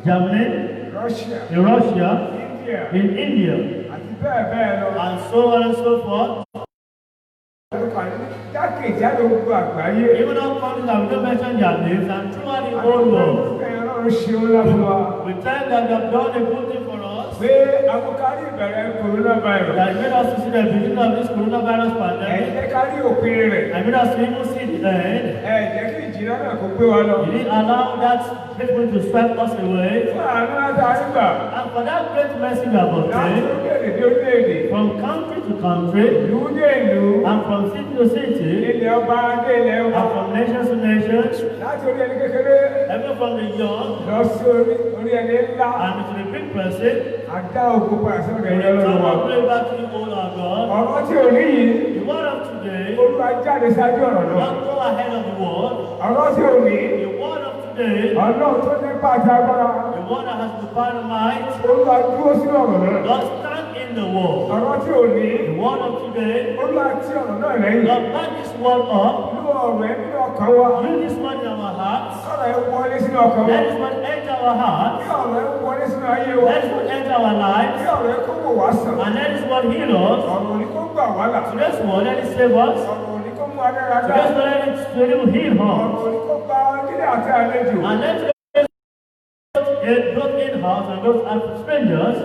Germany, Russia, in India, and so on and so forth. Even our countries have not mentioned their names, and throughout the whole world, we thank that they have done a good thing for us. That made us to see the beginning of this coronavirus pandemic. And made us to even see the end. You didn't allow that people to sweep us away. And for that great mercy we have obtained, from country to country, and from city to city, and from nation to nation, even from the young, and to the big person, we return our glory back to the old our God. The word of today, not go ahead of the word. The word of today, the word that has the power and might, God stand in the word. The word of today, God back this word up. Use this word in our hearts. Let this word enter our hearts. Let this word enter our lives. And let this word heal us. Today's word, let it save us. Today's word, let it heal us. And let those in-house and those are strangers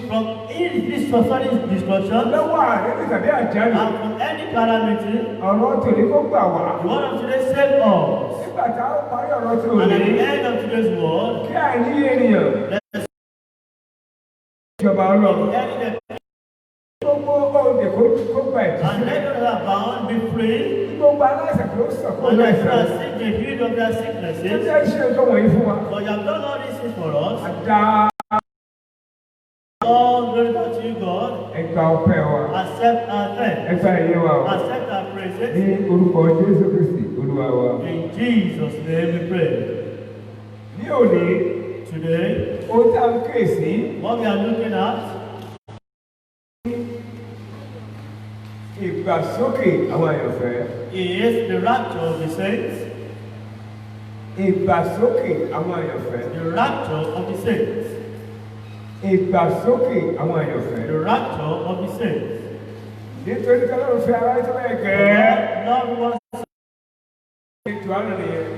from this society's destruction and from any calamity. The word of today saved us. And at the end of today's word, let's and let us abound, be free, and let us seek the healing of their sicknesses. For you have done all these things for us. All glory to you, God. Accept our thanks. Accept our praises. In Jesus' name we pray. Today, what we are looking at is the rapture of the saints. The rapture of the saints. The rapture of the saints. Lord wants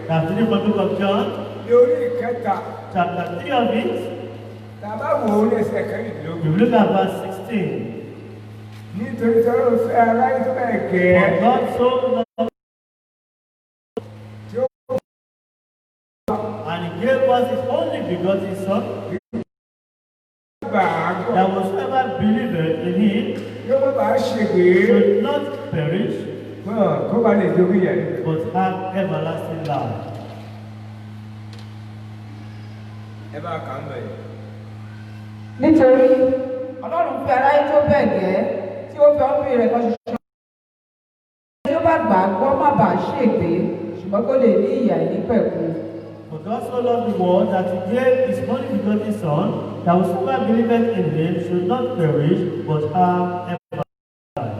that's in the book of John, chapter 3 of it. We look at verse 16. For God so loved and He gave us His only begotten Son, that whosoever believeth in Him should not perish, but have everlasting life. Nítorí Ọlọ́run fi aráyé tó bẹ́ẹ̀ gẹ́ tí ó fi ọmọbìnrin rẹ̀ kan ṣoṣo tí ó bá gbàgbọ́ má bàa ṣègbé ṣùgbọ́n kó lè ní ìyè àìnípẹ̀kun. For God so loved the world that He gave His only begotten Son, that whosoever believeth in Him should not perish, but have everlasting life.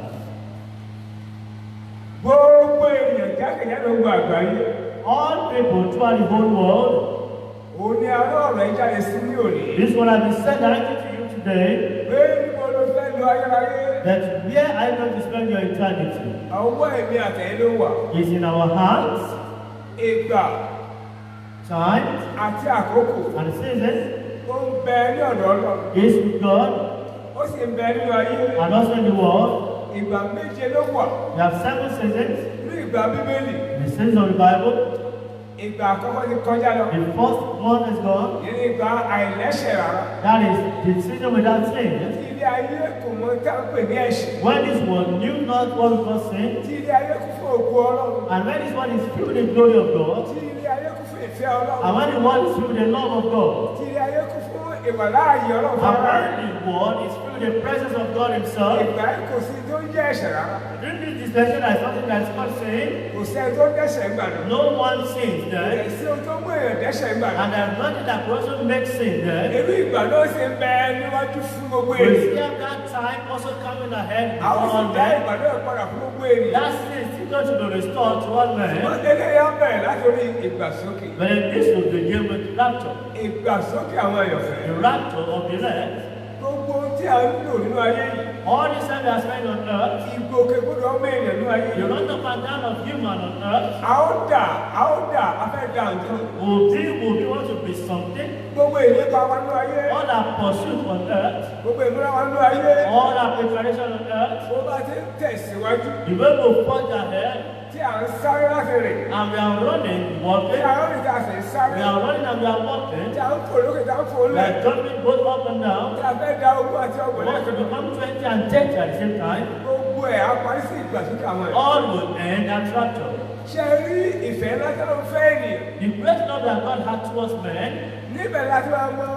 All people throughout the whole world, this one has been said directly to you today, that where are you going to spend your eternity? Is in our hands, time, and seasons, is with God, and also in the world. We have 7 seasons. The seasons of the Bible. The first one is gone. That is the season without sin. When this one knew not what we call sin, and when this one is filled with the glory of God, and when the one is filled with the love of God, and when the one is filled with the presence of God Himself, during this dispensation there is something that is called sin. No one sins there, and there is nothing that also makes sin there. We see that time also coming ahead for all men. That sin is still going to be restored to all men. But this will begin with rapture. Ìgbàsókè àwọn àyànfẹ́. The rapture of the elect. Gbogbo tí a ń lò nínú ayé yìí. All this time we are spending on earth. Ìgbòkègbodò ọmọ ènìyàn nínú ayé yìí. The run up and down of human on earth. A ó dà, a fẹ́ dà nǹkan. Will be want to be something. Gbogbo ìlépa wa nínú ayé. All our pursuit on earth. Gbogbo ìmúra wa nínú ayé. All our preparation on earth. Bó bá ti ń tẹ̀síwájú. The way we forge ahead. Tí a ń sáré láti rìn. And we are running, walking. Tí a ń rìn tí a sì ń sáré. We are running and we are walking. Tí a ń fò lókè tí a ń fò lẹ̀. We are jumping both up and down. Tí a fẹ́ da ogún àti ọgbọ̀n We want to become 20 and 30 at the same time. Gbogbo ẹ̀ á parí sí ìgbàsókè àwọn ẹ̀. All will end at rapture. Ṣé rí ìfẹ́ láti ló ń fẹ́ ènìyàn? The great love that God had towards men. Níbẹ̀ láti máa mọ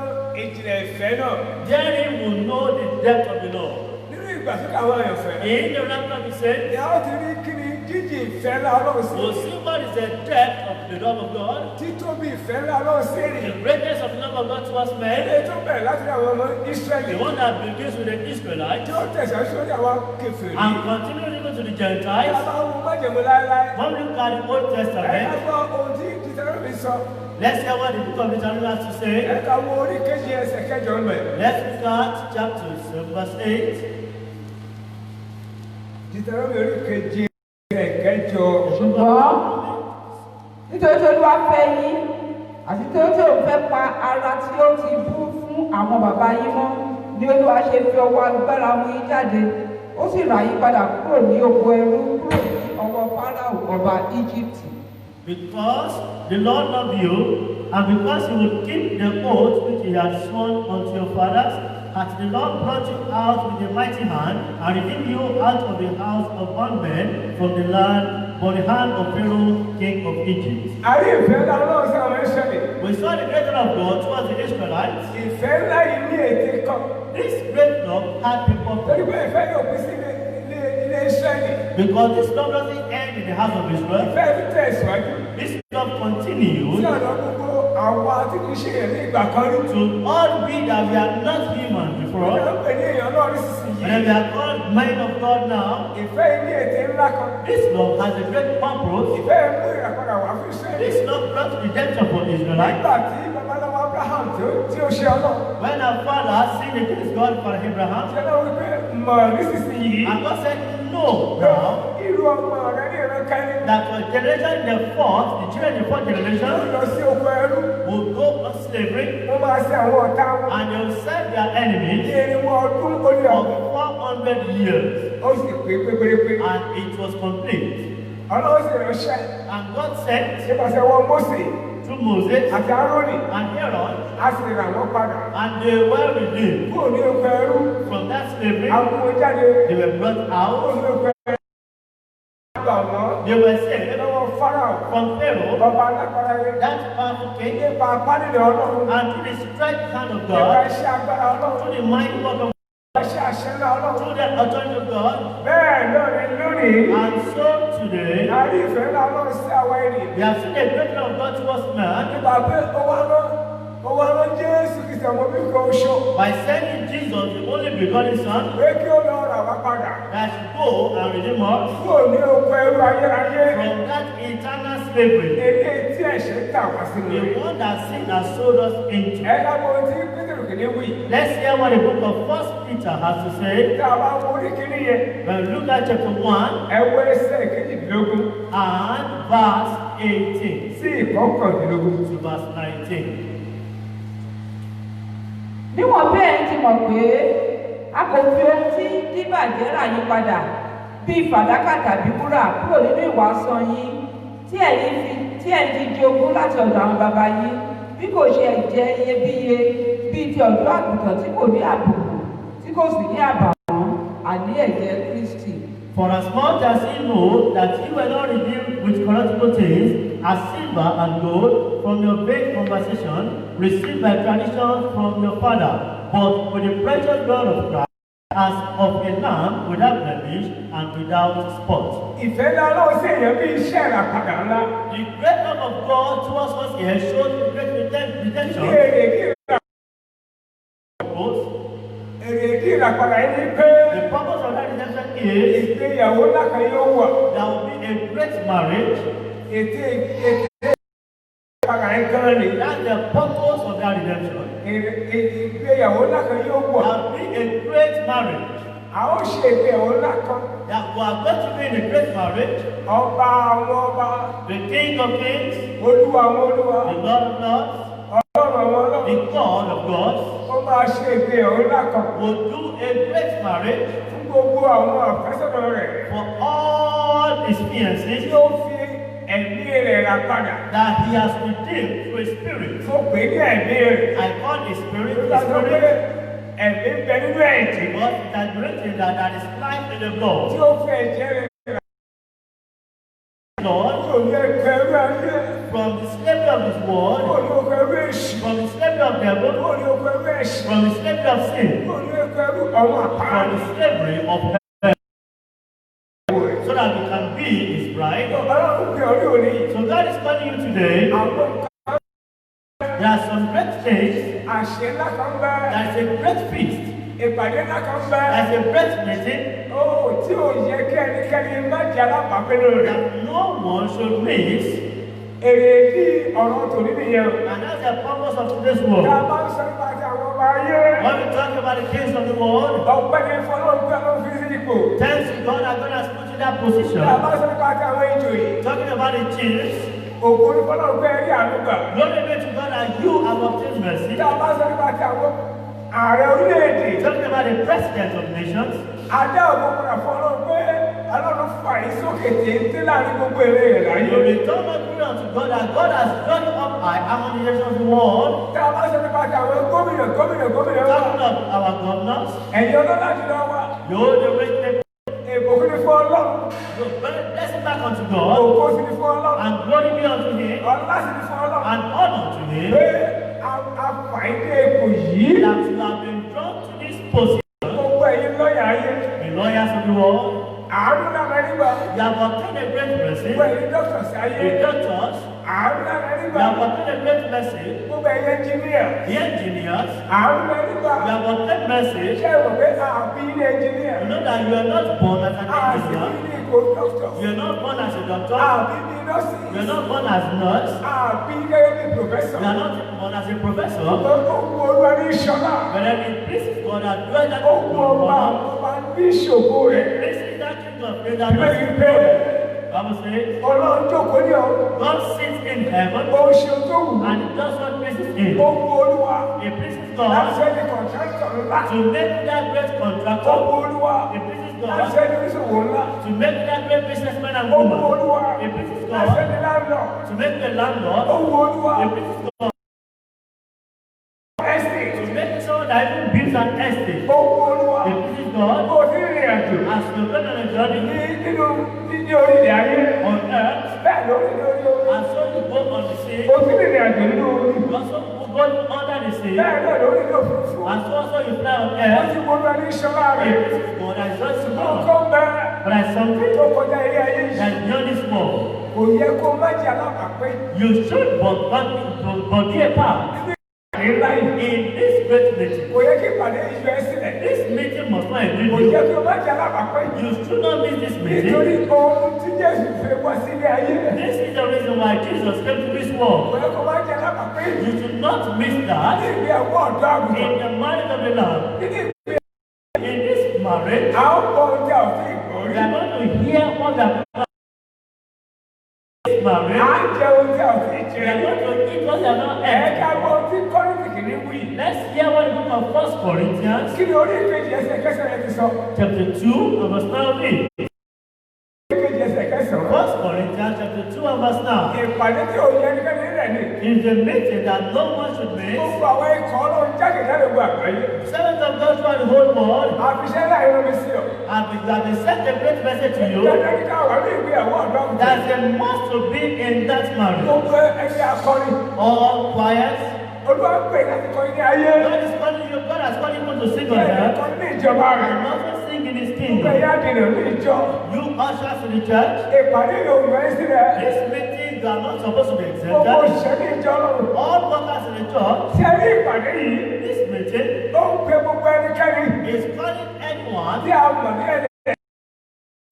ìjìnlẹ̀ ìfẹ́ náà. Therein will know the depth of the love. Nínú ìgbàsókè àwọn àyànfẹ́. In the rapture we say, Ìyá ó ti rí kí ni jíjìn ìfẹ́ ńlá Ọlọ́run sí. we'll see what is the depth of the love of God. Títóbi ìfẹ́ ńlá Ọlọ́run sí The ènìyàn. greatness of the love of God towards men. Ilé tó bẹ̀rẹ̀ láti rí àwọn ọmọ Ísírẹ́lì. The one that begins with the Israelites. Tí ó tẹ̀sán sórí àwọn kèfèrí. And continues even to the Tí a Gentiles. bá wo májèmú láéláé. When we look at the Old Ẹ Testament, ká gbọ́ ohun tí Deuteronomy sọ. let's hear what the book of Deuteronomy has to say. Ẹ ká wo orí kejì ẹsẹ̀ kẹjọ ń bẹ̀. Let's look at chapter 7, verse 8. Deuteronomy orí kejì ẹsẹ̀ kẹjọ. ṣùgbọ́n nítorí tí Olúwa fẹ́ yín àti tí ó fẹ́ pa ara tí ó ti bú fún àwọn bàbá yín mọ́ ni Olúwa ṣe fi ọwọ́ agbára mú yín jáde ó sì rà yín padà kúrò ní oko ẹrú kúrò ní ọwọ́ Fáráò ọba Íjíbítì. Because the Lord loved you, and because He would keep the oath which He had sworn unto your fathers, as the Lord brought you out with a mighty hand, and redeemed you out of the house of bondmen from the land, from the hand of Pharaoh, king of Egypt. Àrí ìfẹ́ ńlá Ọlọ́run sí àwọn Ísírẹ́lì. We saw the great love of God towards the Israelites. Ìfẹ́ ńlá yìí ní ète kan. This great love had people. Torí pé ìfẹ́ yóò pín sí ilé Ísírẹ́lì. Because this love doesn't end in the house of Israel. Ìfẹ́ ti tẹ̀síwájú. This love continues Sí ọ̀nà gbogbo àwa tí kì í ṣe èèyàn ní ìgbà kan rí. to all we that we are not human before. Ìjọba ń pè ní èèyàn náà ní sísìn And yìí. we are called men of God now. Ìfẹ́ yìí ní ète ńlá kan. This love has a great purpose. Ìfẹ́ yìí mú ìràpadà wá fún Ísírẹ́lì. This love brought redemption for Israelites. Nígbà tí babaláwo Abraham tí ó ṣe Ọlọ́run. When our father sinned against God for Abraham, Ṣé náà wípé mọ̀ nísinsìnyí? and God said, no, now, Irú ọmọ rẹ ní ìran kẹ́rin. that your generation, the fourth, the children in the fourth Ó generation, lọ sí oko ẹrú. will go on slavery, Wọ́n máa ṣe àwọn ọ̀tá wọn. and they will serve their Ní enemies irinwó ọdún ó lé for ọdún. 400 years. Ó sì pé pépérépé. And it was complete. Ọlọ́run sì ránṣẹ́. And God sent Nípasẹ̀ wọn Mósè through Moses àti Árónì. and Aaron, A sì rà wọ́n padà. and they were redeemed Kúrò ní oko ẹrú. from that slavery. A mú wọn jáde. They were brought Kúrò out. ní oko ẹrú. A gbà wọ́n. They were saved Lọ́wọ́ Fáráò. from Pharaoh, Ọba alágbára yẹn. that powerful king, Nípa apánilẹ̀ Ọlọ́run. and to the straight hand of Nípa God, iṣẹ́ agbára Ọlọ́run. to the mighty work of Nípa iṣẹ́ àṣẹ ńlá Ọlọ́run. to the authority of God. Bẹ́ẹ̀ náà ni lónìí. And so today, A rí ìfẹ́ ńlá Ọlọ́run sí àwa ènìyàn. we have seen the great love of God towards man Nípa pé ó wá rán Jésù Kristi ọmọ bí nǹkan oṣù. by sending Jesus, the only begotten Son, Pé kí ó lọ rà wá padà. that should go and redeem us Kúrò ní oko ẹrú ayérayé. from that eternal slavery. Èdè tí ẹ̀ṣẹ̀ tà wá sínú The rẹ̀. one that sin has sold us into. Ẹ lábọ̀ ohun tí Pétérù kìíní wí. Let's hear what the book of 1 Peter has to say. Tá a bá wo orí kìíní yẹn, When we look at chapter 1 ẹ wo ẹsẹ̀ kejìdínlógún and verse 18 sí ìkọkàndínlógún. to verse 19. níwọ̀n bẹ́ẹ̀ ti mọ̀ pé a kò fi ohun tí díbàjẹ́ rà yín padà bíi fàdákà tàbí wúrà kúrò nínú ìwà asán yín tí ẹ̀yin ti jogún láti ọ̀dọ̀ àwọn baba yín bí kò ṣe ẹ̀jẹ̀ iyebíye bíi ti ọ̀dọ́ àgùntàn tí kò ní àbùkù tí kò sì ní àbàwọ́n àní ẹ̀jẹ̀ Kristi. For as much as ye know that ye were not redeemed with corruptible things, as silver and gold, from your vain conversation, received by tradition from your father, but with the precious blood of Christ, as of a lamb without blemish and without spot. Ìfẹ́ ńlá Ọlọ́run sí èèyàn bí iṣẹ́ ìràpadà ńlá. The great love of God towards us here shows the great redemption. Èrè ìdí ìràpadà yìí ni pé The purpose of that redemption is ìgbéyàwó ńlá kan yóò wà. there will be a great marriage. Ètè ìràpadà yìí kan gan ni. That's the purpose of that redemption. Ìgbéyàwó ńlá kan yóò wọ̀. There will be a great marriage. A ó ṣe ìgbéyàwó ńlá kan. That we are going to be in a great marriage. Ọba àwọn ọba. The King of Kings. Olúwa àwọn olúwa. The Lord of Lords. Ọlọ́run àwọn ọlọ́run. The God of gods. Ó máa ṣe ìgbéyàwó ńlá kan. Will do a great marriage. Fún gbogbo àwọn àfẹ́sọ̀nà rẹ̀. For all his fiancés. Tí ó fi ẹ̀mí rẹ̀ rà padà. That he has redeemed through his spirit. Mo pè ní ẹ̀mí rẹ̀. I call his spirit Ó the bá sọ pé spirit. ẹ̀mí bẹ nínú ẹ̀jẹ̀. But it has been written that there is life in the blood. Tí ó fẹ́ ẹ̀jẹ̀ rẹ̀. Lord, Kò ní ẹgbẹ̀rún ayé. from the slavery of this Kò world, ní ẹgbẹ̀rún èṣù. from the slavery of devil, Kò ní ẹgbẹ̀rún ẹ̀ṣẹ̀. from the slavery of sin, Kò ní ẹgbẹ̀rún ọmọ from àpáàdé. the slavery of hell, so that we can be his bride. Ọlọ́run pè ọ́ ní òní. So God is calling you today. Àwọn There are some great things. àṣẹ ńlá kan bẹ. There is a great feast. Ìpàdé ńlá kan bẹ. There is a great meeting Ó tí ò yẹ kí ẹnikẹ́ni má jẹ́ alábàápẹ́lẹ́ rẹ̀. that no one should miss. Èrèdí ọ̀rọ̀ tòní nìyẹn. And that's the purpose of today's Tá a world. bá ń sọ nípa ti àwọn ọba ayé. When we talk about the kings of the world, Ọpẹ́ ní fọlọ́run pé ọlọ́run fi sí ipò. thanks to God that God has put you in that position. Tá a bá sọ nípa ti àwọn ìjòyè. Talking about the chiefs, Ògo ní fọlọ́run pé ẹrí àdúgbà. glory be to God that you have obtained mercy. Tá a bá sọ nípa ti àwọn ààrẹ orílẹ̀-èdè. Talking about the president of nations, Adá ògo padà fọlọ́run pé ọlọ́run fà yín sókè téńté láàrin gbogbo èrè rẹ̀ láyé. you return all glory unto God that God has brought you up high among the nations of the world. Tá a bá sọ nípa ti àwọn gómìnà wà. Talking of our governors, Ẹ̀yin ọlọ́lá jùlọ wà. you hold the great name. Ògo ní fún ọlọ́run. So blessing back unto God, Ògo sì ní fún ọlọ́run. and glory be unto him, Ọlá sì ní fún ọlọ́run. and honor to him, Pé àfàìdé ipò yìí. that you have been drawn to this position. Gbogbo ẹ̀yin lọ́ọ̀yà ayé. The lawyers of the world, Àánú lára nígbà. you have obtained a great mercy. Gbogbo ẹ̀yin dọ́kítọ̀sì ayé. The doctors, Àánú lára you nígbà. have obtained a great mercy. Gbogbo ẹ̀yin ẹnjìníà. The engineers, Àánú lára nígbà. you have obtained mercy. Ṣé ìwọ̀n pé àbí ilé ẹnjìníà? You know that you are not born as an Àbí engineer. ilé ìkó dọ́kítọ̀. You are not born as a doctor. Àbí ilé nọ́ọ̀sì. You are not born as nurse. Àbí gẹ́gẹ́ bí pòfẹ́sọ̀. You are not born as a professor. Ohun olúwa ní ìṣọ́lá. But then it pleases God that dwell that Ohun ọba ọba ní ìṣògo rẹ̀. Pleases that king of praise that Ìwé does ìpè Bible says, Ọlọ́run jókòó ní ọ. God sits in heaven Ó ń ṣe ohun tó wù. and it does what pleases him. Ohun olúwa. It pleases Láti God ẹni kọ̀ǹtráktọ̀ ńlá. to make that great contractor. Ohun olúwa. It pleases Láti God ẹni oníṣòwò ńlá. to make that great businessman and Ohun woman. olúwa. It pleases Láti God ẹni láńlọ. to make the landlord. Ohun olúwa. It pleases God Estate. to make someone that even builds an estate. Ohun olúwa. It pleases God Bó o ti rìnrìn àjò. as you go on a journey Nínú ní orílẹ̀ ayé. on earth, Bẹ́ẹ̀ lórí lórí orí. and so you go on the sea. O ti rìnrìn àjò nínú orí. You also go under the sea, Bẹ́ẹ̀ náà lórí ní òfurufú. and so also you fly on Wọ́n earth. ti gbogbo ẹni ìṣọ́lá rẹ̀. It pleases God that is just Ó God. kọ́ bẹ́ẹ̀. But there's something Tó kọjá ilé ayé yìí. that is beyond this world. Kò yẹ kó má jẹ́ alábàápẹ́. You should but be a part Ní láyé. in this great meeting. Kò yẹ kí ìpàdé yìí yọ ẹ́ sílẹ̀. This meeting must not agree Kò with yẹ you. kí o má jẹ́ alábàápẹ́. You should not miss this meeting. Nítorí ohun tí Jésù fẹ́ wá sílé ayé. This is the reason why Jesus came to this world. Kò yẹ kó má jẹ́ alábàápẹ́. You should not miss Ní that ìgbé ẹ̀wọ́ ọ̀dọ́ àgùntàn. in the marriage of the Lamb. Nínú ìgbé In this marriage, a ó gbọ́ ohun tí a ò fi ìgbọ́ we rí. are going to hear what the this À marriage. ń jẹ ohun tí a ò fi We jẹ. are going to eat what they are not Ẹ̀ka eating. gbọ́ ohun tí Kọ́ríńtì kìíní wí. Let's hear what the book of 1 Corinthians Kí ni orí ìkejì ẹsẹ̀ kẹsàn-án rẹ̀ ti sọ? chapter 2 and verse 9 read. Ìkejì ẹsẹ̀ kẹsàn-án. 1 Corinthians chapter 2 and verse 9. Ìpàdé tí ò yẹ ẹnikẹ́ni rẹ̀ ni. Is the meeting that no one should miss. Gbogbo àwọn ikọ̀ ọlọ́run jákèjádò gbogbo àgbáyé. Servants of God throughout the whole world, Àfiṣẹ́ láì rán mi sí ọ. have been sent a great message to you. Dandan ní ká wà ní ìgbé ẹ̀wọ́ ọ̀dọ́ àgùntàn. That there must to be in that marriage. Gbogbo ẹgbẹ́ akọrin. All choirs. Olúwa ń pè láti kọrin ní ayé. God is calling you. God has called you to sing on Bẹ́ẹ̀ earth. kọrin ní ìjọba rẹ̀. And also sing in His Gbogbo kingdom. ẹ̀yà dènà ní ìjọ. You ushers in the church. Ìpàdé yóò yọ ẹ́ sílẹ̀. This meeting you are not supposed to be Gbogbo exempted. òṣìṣẹ́ ní ìjọ lọ́run. All workers in the church. Tí ẹ rí ìpàdé yìí, This meeting ó ń pe gbogbo ẹnikẹ́ni is calling anyone. tí a mọ̀ ní ẹni.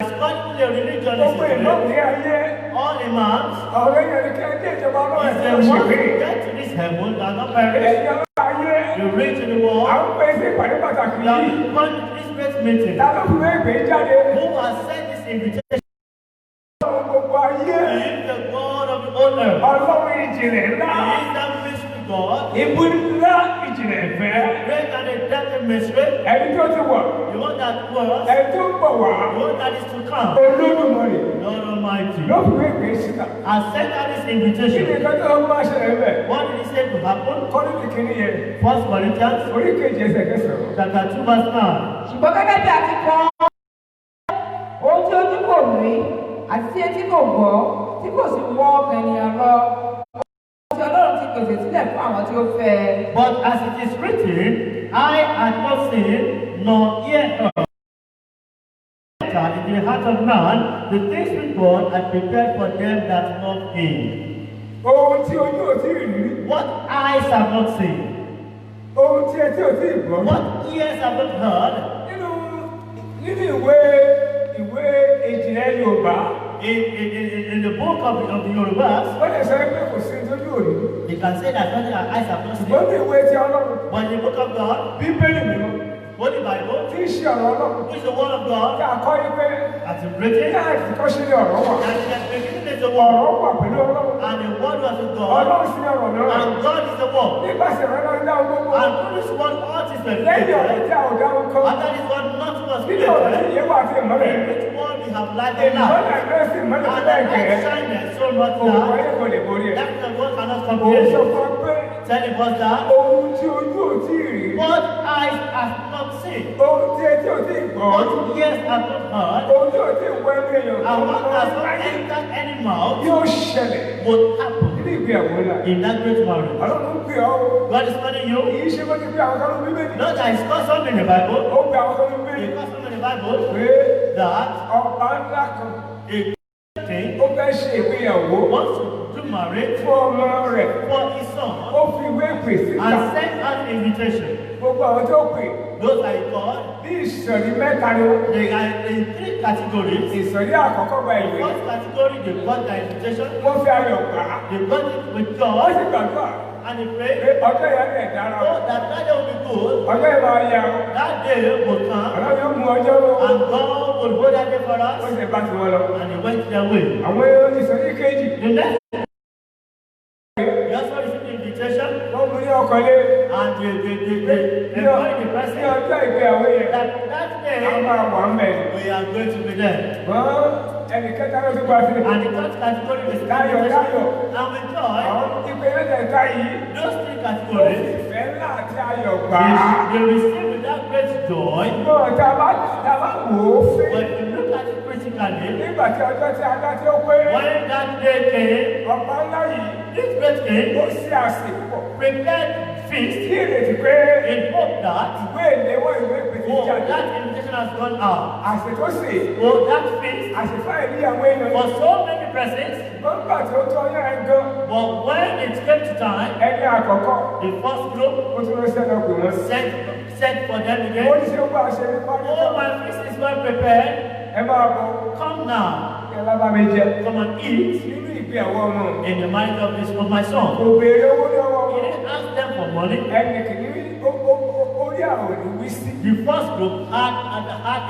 Is calling the religion Gbogbo ìlú institute. ní ayé. All imams. Ọ̀rẹ́ yẹn ni kí ẹ dé ìjọba ọlọ́run Is ẹ̀sìn the one òṣèlú. who get to heaven that not perish. Ẹ̀yin ọlọ́run ayé. You reach in the world. Àwọn pè sí ìpàdé pàtàkì That yìí. you call this great meeting. Ta ló fi wé ìpè jáde? Who has sent this invitation? Ọlọ́run gbogbo ayé. He is the God of the whole earth. Ọlọ́run ìjìnlẹ̀ ńlá. He is that mystery God. Ìbú ńlá ìjìnlẹ̀ ìfẹ́. Great and a dark mystery. Ẹni tó ti wà. The one that was. Ẹni tó ń bọ̀ wá. The one that is to come. Olódùmarè. Lord Almighty. Ló fi wé ìpè síta. Has sent out this Kí ni invitation. nǹkan tó ń bá ṣẹlẹ̀ bẹ̀? What did he say to happen? Kọ́ni kìíní yẹn. 1 Corinthians Orí kejì ẹsẹ̀ kẹsàn-án. chapter 2 verse 9. ṣùgbọ́n gẹ́gẹ́ bí a ti kọ ohun tí ojú kò rí àti tí etí kò gbọ́ tí kò sì wọ ọkàn ènìyàn lọ ohun tí Ọlọ́run ti pèsè sílẹ̀ fún àwọn tí ó fẹ́. But as it is written, I had not seen nor ear heard in the heart of man the things which God had prepared for them that love Him. Ohun tí ojú ò tí ì rí. What eyes have not seen, Ohun tí etí ò tí ì gbọ́. what ears have not heard. Nínú ìwé ìjìnlẹ̀ Yorùbá. In the book of the Yorubas, Wọ́n lè sọ pé kò sí tójú òní. they can say that nothing our eyes have not Ṣùgbọ́n seen. ní ìwé ti Ọlọ́run. But in the book of God, Bíbélì mímọ́. Holy Bible, Tí í ṣe ọ̀rọ̀ Ọlọ́run. which is the word of Kí God, a kọ́ yí pé as in written, ní àtìkọ́ ṣe ní ọ̀rọ̀ wà. and in the beginning is the word, Ọ̀rọ̀ wà pẹ̀lú Ọlọ́run. and the word was with God, Ọlọ́run sí ọ̀rọ̀ náà. and God is the word. Nípasẹ̀ rẹ̀ lọ́dún dáhùn gbogbo. And through this word, all is Lẹ́yìn ọ̀rọ̀ perfect. tí a ò dáhùn kọ́. After this word, nothing was Nínú ọ̀rọ̀ tí created. ìyẹn wà sí ìmọ́lẹ̀. In which word we have light and Ìmọ́lẹ̀ light. rẹ̀ sì ìmọ́lẹ̀ And tó the bẹ́ẹ̀ gẹ̀ẹ́. light shineth so much Òun that ayé kò lè borí ẹ̀. that the world cannot Òun comprehend. sọ fún ọ pé Telling us that ohun tí ojú ò tí ì rí. what eyes have not seen, Ohun tí etí ò tí ì gbọ́. what ears have not heard, Ohun tí ò tí ì wọ ẹnu èèyàn. and what has not Láyé entered any mouth yóò ṣẹlẹ̀ will happen nínú ìgbéyàwó ńlá. in that great marriage. Ọlọ́run ń pè ọ́ o. God is calling you. Kì í ṣe bó ti pé àwọn kan ló bíbélì. Not that it's called something in the Bible. Ó pe àwọn kan ló bíbélì. It's called something in the Bible Pé that ọba ńlá kan a king ó fẹ́ ṣe ìgbéyàwó wants to do marriage fún ọmọ rẹ̀. for his son Ó fi ìwé ìpè síta. and send out invitation. Gbogbo àwọn tó pè Those are called, bí ìsọ̀rí mẹ́ta ni wọ́n. they are in 3 categories. Ìsọ̀rí àkọ́kọ́ gba ìwé. First category, they got the invitation, Wọ́n fi ayọ̀ gbà á. they got it with Wọ́n joy, sì gbàdúrà and they pé pray, ọjọ́ yẹn lè dára o. oh, that day will be good, Ọjọ́ yẹn máa yá o. that day will come, Ọlọ́run yóò mú ọjọ́ o. and God will hold that day for Wọ́n us, sì bá tiwọn lọ. and they went their way. Àwọn ìsọ̀rí kejì. The next, they also received the invitation, Wọ́n mú ní ọkọ̀ lé. and they invite the Ní person ọjọ́ ìgbéyàwó yẹn. that A day máa wà ń bẹ̀. we are going to be there. Wọ́n ẹnì kẹta ló ti gba sí. And the third category is Dáyọ̀, dáyọ̀. and with joy, Àwọn ìpè mẹ́tẹ̀ẹ̀ta yìí. those 3 Ó fi categories, ìfẹ́ ńlá àti ayọ̀ gbà á. they receive with that great joy. Ṣùgbọ́n tá a bá wò ó fẹ́. But if you look at it critically, Nígbà tí ọjọ́ tí a dá tí ó pé. when that day came, Ọba ńlá yìí. this great king Ó ṣe àsìkò. prepared feast Kí ìrètí pé in hope that, ìwé ìléwọ́ ìwé ìpèsè oh, jáde. that invitation has gone out. Àsìkò sì. Oh, that feast Àsìkò àìní àwọn èèyàn. for so many persons, Wọ́n gbà tí ó tọ́ ọyọ́ ẹ̀ gan. but when it came to time, Ẹni àkọ́kọ́. the first group Ó tún lọ sẹ́nu ọkùnrin wọn. sent for them Ó again. ní ṣe ó bá ṣe ní pàdé. Oh, my feast is well prepared. Ẹ máa bọ̀. Come now, Kí ẹ lábá mi jẹ. come and eat Nínú ìgbéyàwó ọmọ. in the mind of my son. Kò béèrè owó lọ́wọ́ He wọn. didn't ask them for money. Ẹnì kìíní orí àwọn ìwí sí. The first group had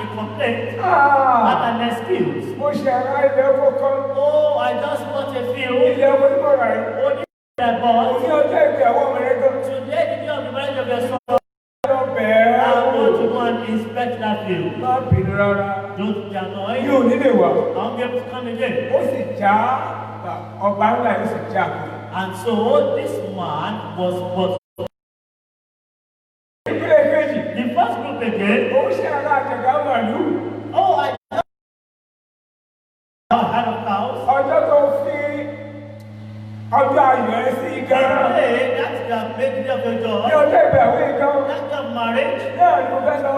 a complaint, had an excuse. Mo ṣe ara ilẹ̀ oko kan. Oh, I just bought a field. Ilẹ̀ oko ní mo rà yìí. Only I bought. Ní ọjọ́ ìgbéyàwó ọmọ rẹ gan. Today, the day of the marriage of your son, Lọ bẹ̀ẹ́ I wò. want to go and inspect that field. Má bínú rárá. Don't be annoyed. Yóò nílé wà. I won't be able to come again. Ó sì já ọba ńlá yóò sì já. And so this man was Ìpínlẹ̀ kejì. the first group again. Ó ṣe ara àjẹgà màlúù. Oh, I had of cows. Ọjọ́ tó fi ọjọ́ ayọ̀ ẹ sí gan. Hey, that's the big day of your Ní joy. ọjọ́ ìgbéyàwó yìí gan. That's the marriage. Náà ni mo fẹ́ lọ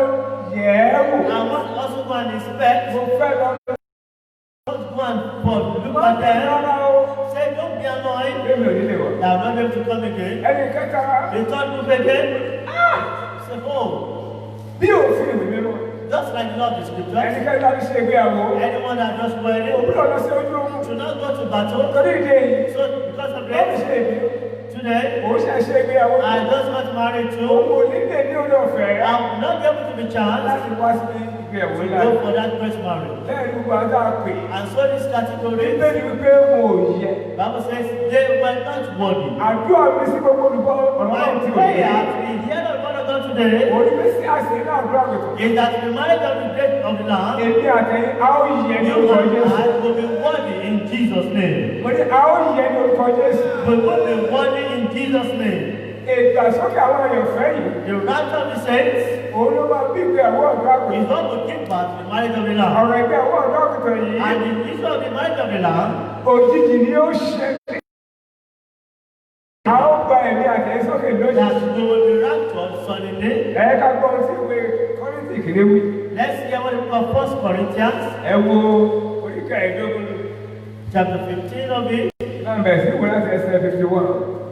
yẹ̀ ẹ́ wò. I want to also go and inspect. Mo fẹ́ lọ Don't go and look má at bínú them. rárá o. Say, don't be annoyed. Èmi ò nílé wà. They are not able to come again. Ẹnì kẹta. The third group again. Say, oh, Bí òfin ìwé mímọ́. just like the Lord the Ẹnì scriptures, kẹta ti ṣe ìgbéyàwó. anyone that just wedding Òbúrò lọ sí ojú ogun. should not go to battle. Torí ìdí èyí. So, because of Lọ́ọ̀bù this, ṣe èmi. to today, ó ṣẹ̀ṣẹ̀ ìgbéyàwó. I just got married too. Òun ò ní lè ní orí ọ̀fẹ́. I will not be able to be chance Láti wá sí ìgbéyàwó to ńlá. go for that great marriage. Lẹ́yìn gbogbo àwọn tá a pè. And so this category, Bíbélì wípé wọn ò yẹ. Bible says they were not worthy. Àdúrà mi sí gbogbo olùkọ́ ọ̀rọ̀ My náà ti prayer in the end of God of God today Orí mi sí àṣẹ náà àdúrà gbẹ̀tọ̀. is that the marriage of the great of the land, Èmi àtẹ̀yìn a ó yẹ ní you orúkọ and Jésù. I will be worthy in Jesus' name. Mo ní a ó yẹ ní orúkọ Jésù. We will be worthy in Jesus' name. Ìgbàsókè àwọn àyànfẹ́ yìí. The rapture of the saints Òun ló máa bí ìgbéyàwó ọ̀dọ́ àgùntàn. is what will give birth to the marriage of the land. Ọ̀rọ̀ ìgbéyàwó ọ̀dọ́ àgùntàn yìí. And the issue of the marriage of the land, Òjijì ni ó ṣe. A ó gba ẹ̀mí àtẹ̀yìn sókè lójijì. that we will be raptured suddenly. Ẹ̀ka gbọ́ sí ìwé Kọ́ríńtì kìíní wí. Let's hear what the book of 1 Corinthians, Ẹ wo oríkà ẹ̀dógún chapter 15 of it, náà bẹ̀rẹ̀ sí ìwé láti ẹsẹ̀ 51.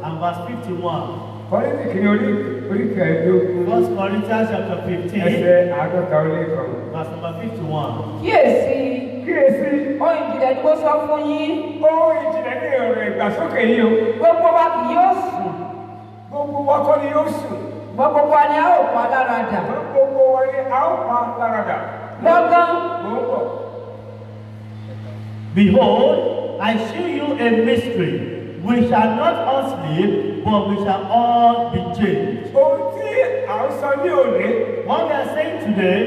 and verse 51. Kọ́ríńtì kìíní oríkà ẹ̀dógún 1 Corinthians chapter 15, ẹsẹ̀ àádọ́ta ó lé kan. verse number 51. Kíyèsí, Kíyèsí, ohun ìjìnlẹ̀ ni mo sọ fún yín, ohun ìjìnlẹ̀ ní ọ̀rọ̀ ìgbàsókè yìí o. gbogbo wa kì yóò sùn, Gbogbo wa kọ́ ni yóò sùn. gbogbo wa ni a ó pa lára dà. Gbogbo wa ni a ó pa láradà. Lọ́gán, Mò ń bọ̀. Behold, I show you a mystery. We shall not all sleep, but we shall all be changed. Ohun tí à ń sọ ní òní, What we are saying today,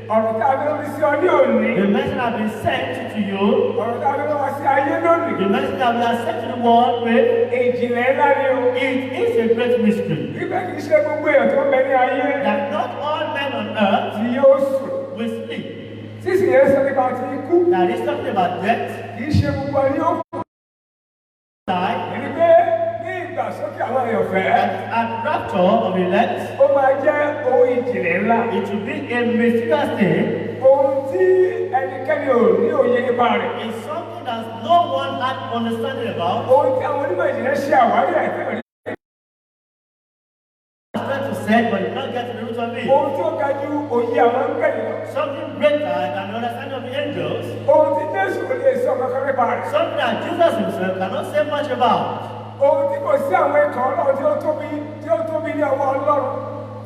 ọ̀rọ̀ tí a fi lọ́wọ́ sí ọ ní òní, the message has been sent to you, ọ̀rọ̀ tí a fi lọ́wọ́ sí ayé lónìí, the message that we are sent to the world with, ìjìnlẹ̀ ńlá ni o. it is a great mystery. Ibẹ̀ kì í ṣe gbogbo èèyàn tó ń bẹ ní ayé That not all men on earth tí yóò sùn. will sleep. Sísìn yẹn sọ nípa ti ikú, That is talking about death, kì í ṣe gbogbo ẹni yóò kú. die, Èyí pé ní ìgbàsókè àwọn àyànfẹ́, and rapture of elect. ó máa jẹ́ ohun ìjìnlẹ̀ ńlá. It will be a mysterious thing. Ohun tí ẹnikẹ́ni ò ní òye nípa rẹ̀. It's something that no one had understanding about. Ohun tí àwọn onímọ̀ ìjìnlẹ̀ ṣe àwárí ẹ̀ tẹ́lẹ̀. I was trying to say, but you can't get to the root of it. Ohun tí ó ga ju òye àwọn áńgẹ́lì lọ. Something greater than the understanding of the angels. Ohun tí Jésù kò lè sọ kankan nípa rẹ̀. Something that Jesus himself cannot say much about. Ohun tí kò sí àwọn ikọ̀ Ọlọ́run tí ó tóbi ní ọwọ́ Ọlọ́run.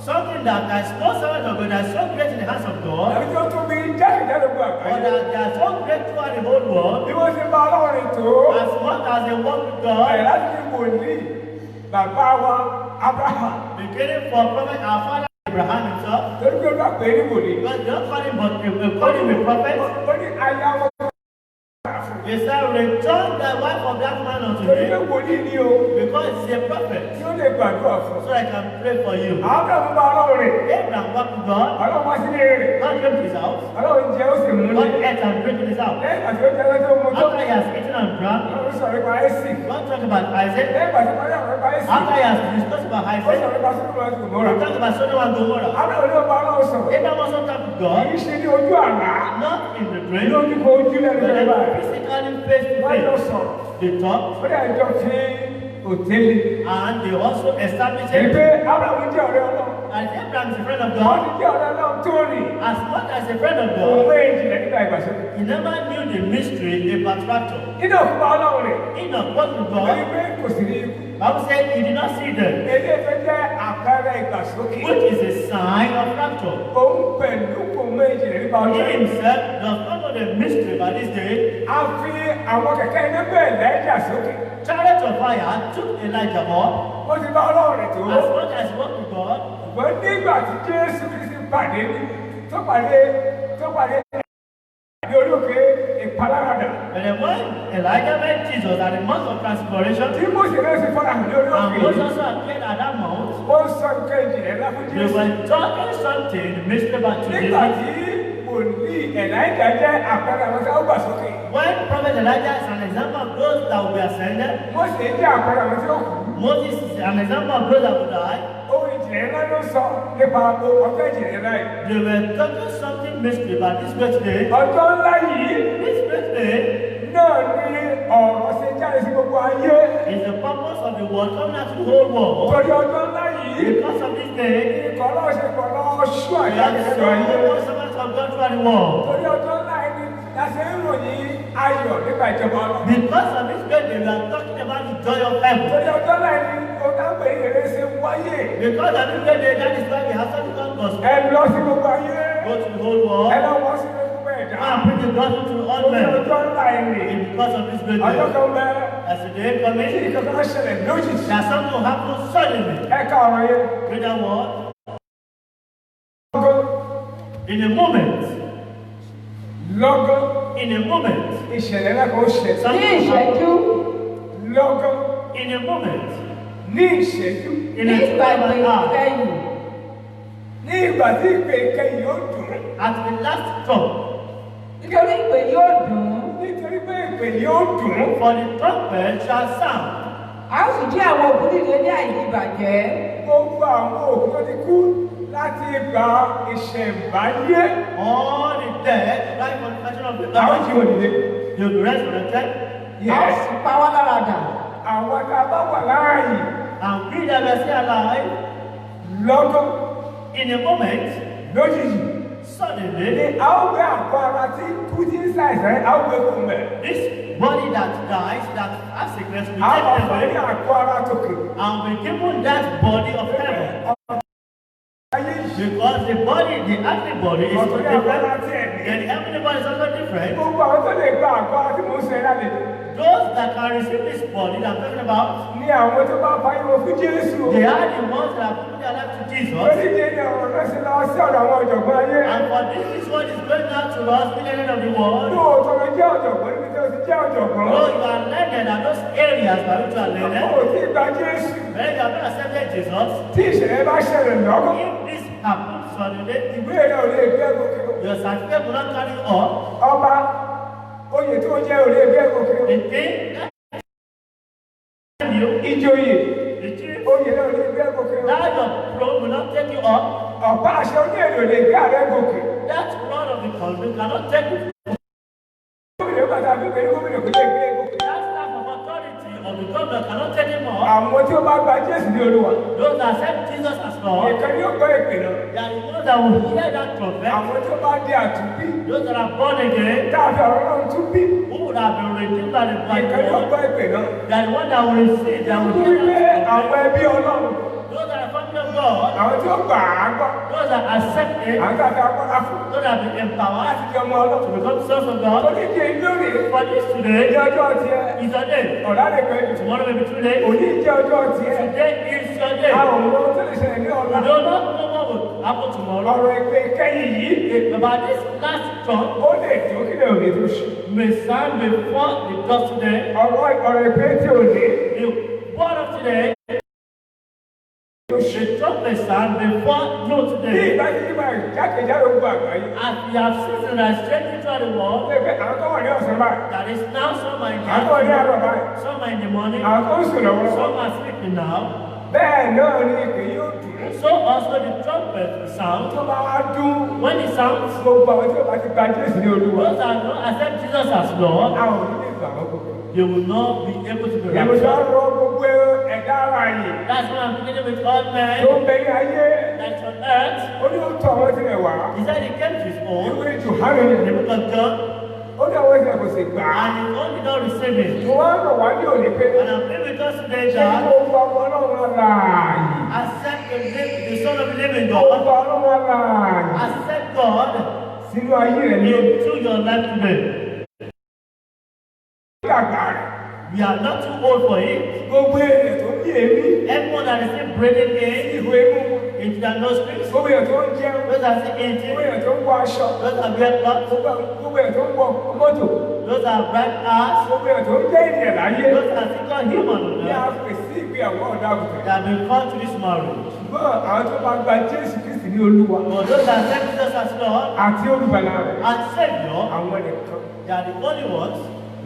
Something that there is no servant of God that is so great in the hands of God, Àbí tí ó tóbi jákèjádò gbogbo or àgbáyé. that they are so great throughout the whole world, Bí wọ́n ṣe bá Ọlọ́run rìn tó. as much as they walk with Bẹ̀rẹ̀ God, láti ní wòlíì bàbá wa Abraham. beginning from prophet our father Abraham himself, Torí pé ó bá pè é ní wòlíì. because they don't call him but they call him a prophet. Ó ní aya wọn. He said, return the wife of that man unto Torí pé me, wòlíì ni o. because he's a prophet, Tí ó lè gbàdúrà fún. so I can pray for you. Abraham bá Ọlọ́run rìn. Abraham walked with God, Ọlọ́run wá sílé rẹ̀. God came to his house, Ọlọ́run jẹ́ ó sì mú ní. God ate and drank in his house. Lẹ́yìn àti ó jẹ́ lọ́jọ́ mú tó. After he has eaten and drunk, Ọlọ́run sọ̀rọ̀ nípa Ẹ́sì. God talked about Isaac. Lẹ́yìn àti ó jẹ́ nípa Ẹ́sì. After he has discussed about Ó Isaac, sọ̀rọ̀ nípa Sọ́dọ̀mù àti he Gòmórà. talked about Sodom and Gomorrah. Abraham ní ọba Ọlọ́run sọ̀rọ̀. Abraham also talked to God, Kì í ṣe ní ojú àlá. not in the Ní dream, ojú kò ojú lẹ́nu but rẹ̀ báyìí. physically face to Wọ́n jọ face. sọ̀rọ̀. They talked, Ó dẹ̀ jọ fi òtẹ́lẹ̀. and they also established Èyí it. pé Abraham jẹ́ ọ̀rẹ́ Ọlọ́run. And Abraham is a friend of Wọ́n God. ti jẹ́ ọ̀rẹ́ Ọlọ́run tó rìn. As much as a friend of Òun God, pé ìjìnlẹ̀ nígbà ìgbàsókè. he never knew the mystery about rapture. Nínú òkúta Ọlọ́run rẹ̀. Enoch walked with Èyí God. pé kò sì rí ikú. Bible said he did not see them, Èdè tó jẹ́ àpẹẹrẹ ìgbàsókè. which is a sign of rapture. Òun pẹ̀lú kò mọ ìjìnlẹ̀ nípa He ọjọ́ yìí. himself does not know the mystery about this day. A fi àwọn kẹ̀kẹ́ iná bẹ́ẹ̀ lẹ́jà sókè. Chariot of fire took Elijah up. Ó ti bá Ọlọ́run rẹ̀ tó. As much as he walked with God, Ṣùgbọ́n nígbà tí Jésù Kristi pàdé tó pàdé ní orí òkè ìpaláradà. and then when Elijah met Jesus at the Mount of Transfiguration, Tí Mósè náà sì fọ́nà hàn ní orí and òkè. Moses also appeared at that mount, Ó sọ nǹkan ìjìnlẹ̀ ńlá fún they Jésù. were talking something, the mystery about Nígbà Jesus. tí wòlíì Èláíjà jẹ́ àpẹẹrẹ àwọn tí ó gbà sókè. When Prophet Elijah is an example of those that will be ascended, Mósè jẹ́ àpẹẹrẹ àwọn tí ó kù. Moses is an example of those that will die. Ohun ìjìnlẹ̀ ńlá ló sọ nípa ọjọ́ ìjìnlẹ̀ ńlá yìí. They were talking something mystery about this great day. Ọjọ́ ńlá yìí This great day náà ní ọ̀rọ̀ ṣe jáde sí gbogbo ayé. is the purpose of the world coming out to the whole world. Torí ọjọ́ ńlá yìí, Because of this day, ikọ̀ náà ṣe pọ̀ lọ́wọ́ ṣú we àyà have kẹsàn-án so ayé. many servants of God throughout the world. Torí ọjọ́ ńlá yìí ni láti ń ròyìn ayọ̀ nípa ìjọba Ọlọ́run. Because of this great day, we are talking about the joy of heaven. Torí ọjọ́ ńlá yìí ni Because I didn't get there, that is why we have something called gospel. Go to the whole world. And bring the gospel to all men. Because of this great day. As the day coming, there's something will happen suddenly. Read that word. In a moment. In a moment. Something will happen. In a moment. In a moment. At the last drop. Nítorí ìpè yóò dùn. For the trumpet shall sound. A ó sì jí àwọn òkú dìde ní àìdíbàjẹ́. Gbogbo àwọn òkú tó ti kú láti ìgbà ìṣẹ̀ǹbáyé. All the dead, like for the question of the Àwọn jí òdìdé. You will rest on the dead. A ó sì pa wá lára dà. Àwọn tá a bá wà láàyè. And we that are still alive. Lọ́gán. In a moment. Lójijì. Suddenly. A ó gbé àgọ́ ara tí kú tí ń ṣàìsàn, a ó gbé kú mẹ́. This body that dies, that has sickness, will A ó take fẹ́ ní away. àgọ́ ara tókè. And be given that body of heaven. Because the body, the earthly body is so different. And the heavenly body is also different. Gbogbo àwọn tó lè gba àgọ́ ara tí mo ń sọ ẹ́ lálejò. Those that can receive this body that I'm talking about, Ní àwọn tó bá fáyé wọn fún Jésù. they are the ones that have given their life to Jesus. Lórí ìdí ni ọ̀rọ̀ náà ṣe lọ sí ọ̀dọ̀ àwọn ọ̀jọ̀gbọ́n ayé. And for this one is going out to us, in the end of the world. Lóòótọ́ ló jẹ́ ọ̀jọ̀gbọ́n níbi tó ti jẹ́ ọ̀jọ̀gbọ́n. Though you are learned at those areas by which you are learned, Ó ti gba Jésù. when you have not accepted Jesus, Tí ìṣẹ̀lẹ̀ bá ṣẹlẹ̀ lọ́kàn. if this happens suddenly, Ìwé rẹ̀ ò lè gbé gòkè. your certificate will not carry up. Ọba oyè tó jẹ́ ò lè gbé gòkè. The thing that you, Ìjòyè the chief, oyè náà ò lè gbé gòkè. that your throne will not take you up. Ọ̀pá àṣẹ oníèrè ò lè gbé ààrẹ gòkè. That rod of the country cannot take you. Gómìnà bàtà fi pẹ̀lú gómìnà kò lè gbé gòkè. That staff of authority of the government cannot take him up. Àwọn tí ó bá gba Jésù ní Olúwa. Those that accept Jesus as Lord, Ìkan ni ó gbọ́ ìpè náà. they are the ones that will hear that trumpet. Àwọn tí ó bá di àtúnbí. Those that are born again, Táàbí ọ̀rọ̀ náà tún bí. who would have been redeemed by the blood Ìkan ni ó of gbọ́ God, ìpè náà. they are the ones that will receive, that will Nítorí hear pé that àwọn trumpet. ẹbí Ọlọ́run. Those that are family of God, Àwọn tí ó gbà á gbọ́. those that accept it, Àwọn tí a fi agbára fún. those that have been empowered Láti di ọmọ Ọlọ́run. to become sons of God. Onídìí lórí For this today ní ọjọ́ tiẹ̀. is your day. Ọ̀la lè pẹ́. Tomorrow may be too late. Òní jẹ́ ọjọ́ tiẹ̀. Today is your day. A ò mọ ohun tó lè ṣẹlẹ̀ ní ọ̀la. You do not know what will happen tomorrow. Ọ̀rọ̀ ìpè kẹ́yìn yìí. About this last trump Ó lè tó kí lè òní tó ṣe. may sound before the dust today. Ọ̀rọ̀ ìpè tí ò ní. The word of today, the trump may sound before you Bí today. ìbájú yìí máa jákèjádò gbogbo àgbáyé. As we have seen and are strengthened throughout the world, Ṣé pé àwọn tó wà ní ọ̀sán báyìí? that is now some are in the Àwọn tó wà ní àárọ̀ afternoon, báyìí? some are in the morning, Àwọn tó ń sùn lọ́wọ́. some are sleeping now. Bẹ́ẹ̀ náà ni ìpè yóò dùn. So also the trumpet will sound. Tó bá wá dún. When it sounds, Gbogbo àwọn tí ó bá ti gba Jésù ní Olúwa. those that don't accept Jesus as Lord, A ò ní lè gbà wọ́n gbogbo. they will not be able to be Ìmọ̀sán raptured. rọ gbogbo ẹ̀dá ara yìí. That's why I'm beginning with all men Tó ń bẹ ní ayé. that's on earth. Ó ní ó tọ̀ àwọn tilẹ̀ wá. He said he came to his own, Ìwé Jòhánù the ni. book of John, Ó ní àwọn ẹ̀sẹ̀ kò sì gbà á. and his own did not receive it. Mo wá ń rọ̀ wá ní òní pé. And I'm praying with us today Ṣé that gbogbo ọmọ Ọlọ́run láàyè? accept the Son of the living Gbogbo God, Ọlọ́run láàyè. accept God Sínú ayé rẹ̀ ní into your life today. ìgbàgbà rẹ̀. We are not too old for it. Gbogbo èèyàn tó ń bí èmi. Everyone that is still breathing in Ìwé mú. into their nostrils, Gbogbo èèyàn tó ń jẹun. those that are still Gbogbo eating, èèyàn tó ń wọ aṣọ. those that wear clothes, Gbogbo èèyàn tó ń wọ mọ́tò. those that bright eyes, Gbogbo èèyàn tó ń jẹ́ ènìyàn láyé. those that are still called human on Ní a earth, pè sí ìgbéyàwó ọ̀dà àgùntàn. that have been called to this marriage. Ṣùgbọ́n àwọn tó bá gba Jésù Kristi ní Olúwa For those that accept Jesus as Lord àti olùgbàlà rẹ̀. and Savior, Àwọn nìkan they are the only ones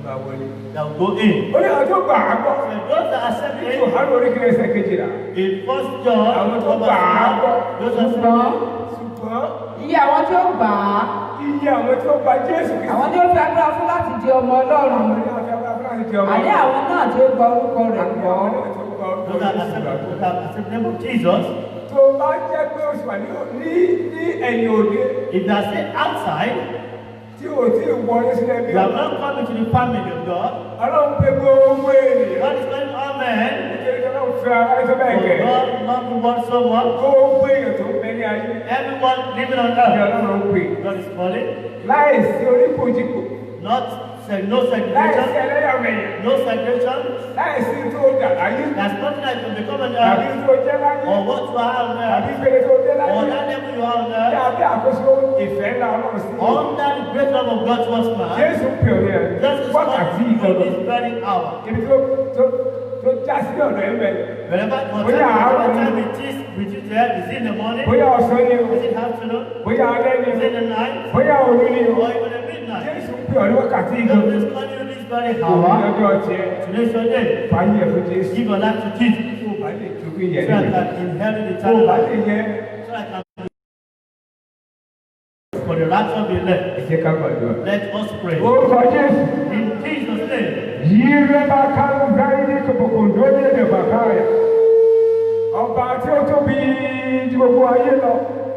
máa wọlé. that will go in. Ó ní àwọn tó gbà á gbọ́. And those that accept it, Jòhánù oríkèé ẹsẹ̀ kejìlá. in 1 John, Àwọn tó chapter gbà á 1, gbọ́. those that Ṣùgbọ́n accept Ṣùgbọ́n iye àwọn tí ó gbà á, iye àwọn tó gba Jésù Kristi. àwọn tí ó fi agbára fún láti di ọmọ Ọlọ́run. Àwọn ní àwọn fẹ́ bá láti di ọmọ. Àní àwọn náà tí ó gba orúkọ rẹ̀ Àwọn gbọ́. náà tó gba orúkọ those that Jésù accept gbàgbọ́. the name of Jesus, Tó bá jẹ́ pé o sì wà ní ẹ̀yìn òde if they are still outside, tí o ti wọlé sílẹ̀ bí you have not come into the family of God. Ọlọ́run pé gbogbo ènìyàn. God is calling all men Nítorí tí Ọlọ́run fẹ́ ara ẹ̀ tó bẹ́ẹ̀ For gẹ̀. God loved the world so much. Ó gbé èèyàn tó ń bẹ ní ayé. Everyone living on Bí earth, Ọlọ́run pè. God is calling. Láì sí oníkojúkò. No Láì sí segregation, ẹlẹ́yàmẹ̀yà. no segregation. Láì sí tó dà láyé. There's nothing that can become an Tàbí earth tó jẹ́ láyé. or what you are on Tàbí earth ìpele tó dé or láyé. that level you are on Bí earth. abẹ́ àkóso ìfẹ́ ńlá Ọlọ́run sí. Under the great love of God towards man, Jésù pè ọ́ ní ẹ̀. Jesus is Wákàtí calling you ìgbàgbọ́. this very hour. Ibi tó já sí ọ̀nà ẹ̀ bẹ̀rẹ̀. Wherever Bóyá àárọ̀ whatever ni. time it is with you there, is it in the morning, Bóyá ọ̀sán ni o. is it afternoon, Bóyá alẹ́ ni is o. it the night, Bóyá òru ni o. or even at midnight. Jésù pè ọ́ ní wákàtí God ìgbàgbọ́. is calling you this very Òun hour. lọ́jọ́ tiẹ̀. Today's your day. Fàyè ẹ̀fọ́ Jésù. Give your life to Jesus Tó o bá lè jogún so ìyẹn that I níbẹ̀. can inherit Tó o eternal bá life. lè yẹ. So I can for the rapture of the elect. Ẹ jẹ́ ká gbàdúrà. Let us pray. Orúkọ Jésù. In Jesus' name. Yìí rẹ̀ bá kálù gáyé ní kòkòkò lórí ẹ̀dẹ̀ bàbá rẹ̀. Ọba tí ó tóbi ju gbogbo ayé lọ.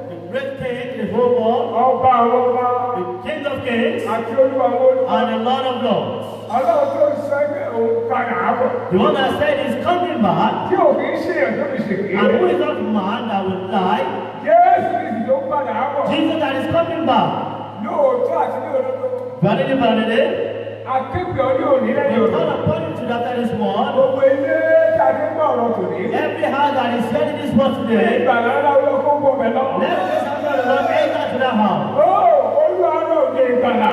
The great king, the whole world, Ọba àwọn ọba the King of kings, àti olúwa àwọn olúwa. and the Lord of lords. Ọlọ́run tó sọ pé òun padà á bọ̀. The one that said he's coming back, Tí ò kì í ṣe èèyàn tó fi ṣèké. and who is not man that will lie, Jésù Kristi tó padà á bọ̀. Jesus that is coming back. Lóòótọ́ àti ní òdodo. Vanity, vanity, Akéèpé ọdún òní we lẹ́yìn òní. call upon you to that this world. Gbogbo ilé tàbí gbọ́ ọ̀rọ̀ tòní. Every house that is hearing this word Ní today, ìgbàlá aláwọ̀ kó ń bọ̀ mẹ́ lọ. let this house of the Lord enter to that house. Ó olúwa náà ní ìgbàlá.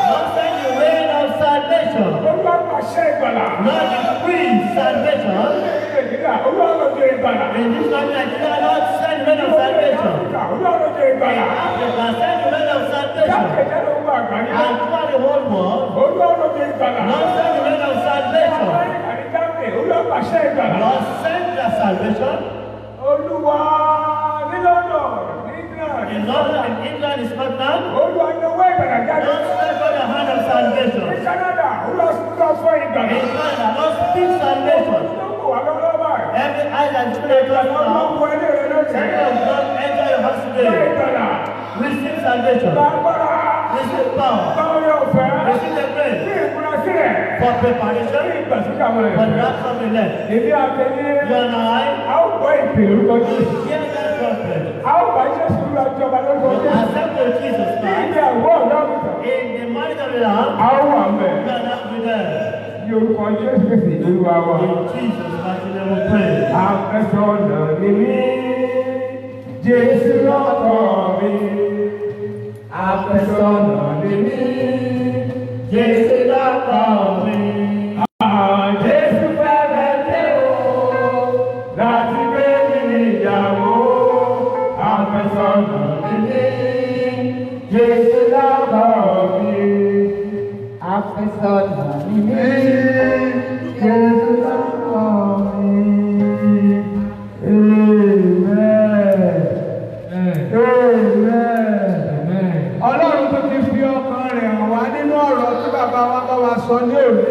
Lord, send the rain of salvation. Olúwa pàṣẹ ìgbàlá. Lord, decree salvation. Nàìjíríà olúwa náà ní ìgbàlá. In this country, Nigeria, Lord, send the rain of salvation. Olúwa náà ní In ìgbàlá. Africa, send the rain of salvation. Jákèjádò gbogbo àgbáyé. And throughout the whole world, Olúwa náà ní ìgbàlá. Lord, send the rain of salvation. Amẹ́ríkà ní Jákè, olúwa pàṣẹ ìgbàlá. Lord, send the salvation. Olúwa ní London, ní England. In London, in England, in Scotland, Olúwa ní owó ìgbàlá jáde. Lord, send for the hand of Ní salvation. Canada, olúwa sọ fún ìgbàlá. In Canada, Lord, speak salvation. Olúwa wà lọ́wọ́ báyìí. Every eye that is closed Ìgbàlá now, ọlọ́wọ́ ilé rẹ̀ lónìí. send of God, enter your house Gba today. ìgbàlá. Receive salvation. Gba agbára. Receive power. Gba oore ọ̀fẹ́. Receive the grace Ní ìmúrasílẹ̀. for Ní preparation ìgbàsókè àwọn for the ẹ̀fẹ́. rapture of the elect. Èmi àtẹ̀lé. You and I A ó gbọ́ ìpè lórúkọ Jésù. hear that trumpet. A ó bá Jésù lọ jọba lórúkọ You Jésù. accept the Jesus Ní Christ ìdí àwọ̀ ọ̀dọ́mìtàn. in the marriage of the Lamb. A ó wà mẹ́. You and I be there. Ní orúkọ Jésù Kristi Olúwa wa. In Jesus' mighty name we pray. Àfẹ́sọ̀nà ni mí. Jésù lọ́kọ̀ mi. Àfẹ́sọ̀nà ni mí. Jésù lọ́kọ̀ mi. Jésù fẹ́rẹ̀ dé o. Láti gbé mi níyàwó. Àfẹ́sọ̀nà ni mí. Jésù lọ́kọ̀ mi. Àfẹ́sọ̀nà ni mí. Jésù lọ́kọ̀ mi. Ọlọ́run tó ti fi ọkàn rẹ̀ hàn wá nínú ọ̀rọ̀ tí bàbá wa bá wa sọ ní òní.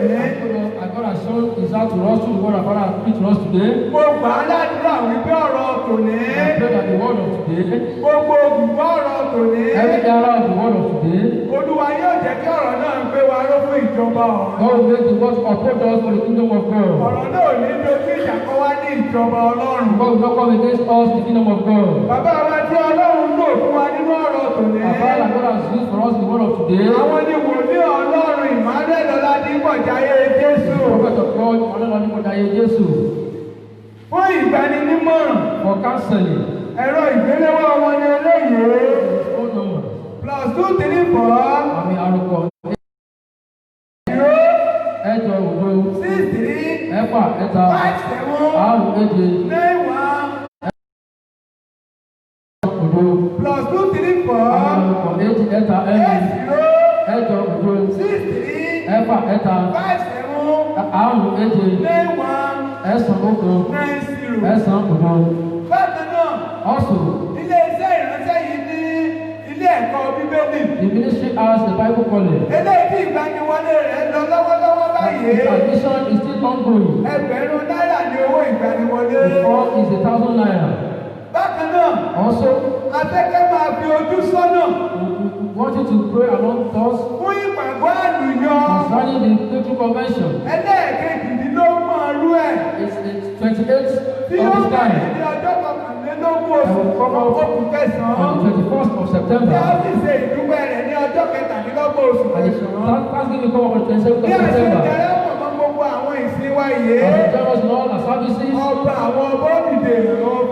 God has shown his heart to us, to the word of God has preached to us today. Mo gbà á ládùúrà wípé ọ̀rọ̀ tòní. I pray that the word of today, Gbogbo olùgbọ́ ọ̀rọ̀ tòní. every hour of the word of today, Olúwa yóò jẹ́ kí ọ̀rọ̀ náà gbé wa ró fún ìjọba ọ̀run. God will make the word uphold us for the kingdom of God. Ọ̀rọ̀ náà ò ní dojú ìjà kọ wá ní ìjọba Ọlọ́run. God will not come against us, the kingdom of God. Bàbá wa tí Ọlọ́run lò fún wa nínú ọ̀rọ̀ tòní. Our Father God has used for us the word of today. Àwọn ni wòlíì Ọlọ́run Emmanuel Ọládìpọ̀jáyé Jésù. Prophet of God, Ọlọ́run Nípọ̀jáyé Jésù, Fún ìgbaninímọ̀ràn, for counseling, ẹ̀rọ ìgbéléwọ́ wọn ni eléyìí. phone number, +234 àmì àrùkọ, 0 ẹ̀jọ òdo, 63 ẹ̀fà ẹ̀ta, 57 àrùn méje, 91 òdo, +234 àrùkọ méjì ẹ̀ta ẹ̀yìn, 80 ẹ̀jọ òdo, 63 ẹ̀fà ẹ̀ta, 57 àrùn méje, 91 ẹ̀sán òdo, 90. ẹ̀sán òdo. Bákan náà, Also, ilé iṣẹ́ ìránṣẹ́ yìí ní ilé ẹ̀kọ́ Bíbélì. the ministry has a Bible college. Eléyìí tí ìgbaniwọlé rẹ̀ lọ lọ́wọ́lọ́wọ́ báyìí. The admission is still ongoing. Ẹgbẹ̀rún náírà ni owó ìgbaniwọlé. The form is 1,000 naira. Bákan náà, Also, akẹ́kẹ́ máa fi ojú sọ́nà we want you to pray along with us fún ìpàgọ́ àlùyọ concerning the Victory Convention. ẹlẹ́ẹ̀kejìdínlọ́gbọ̀n ọgbọ̀n rú ẹ̀. It's 28th Tí of ó this time. bẹ̀rẹ̀ ní ọjọ́ kọkànlélógún oṣù oṣù kẹsàn-án. On the 21st of Tí September. ó sì ṣe ìdúpẹ́ rẹ̀ ní ọjọ́ kẹtàlélọ́gbọ̀n oṣù And the kẹsàn-án. Thanksgiving come on the 27th Bí of a ṣe September. jẹrẹ pọ̀ mọ́ gbogbo àwọn ìsìn wa yìí. And the join us in all our services. Ọba àwọn ọba òdìdè ìrànlọ́wọ́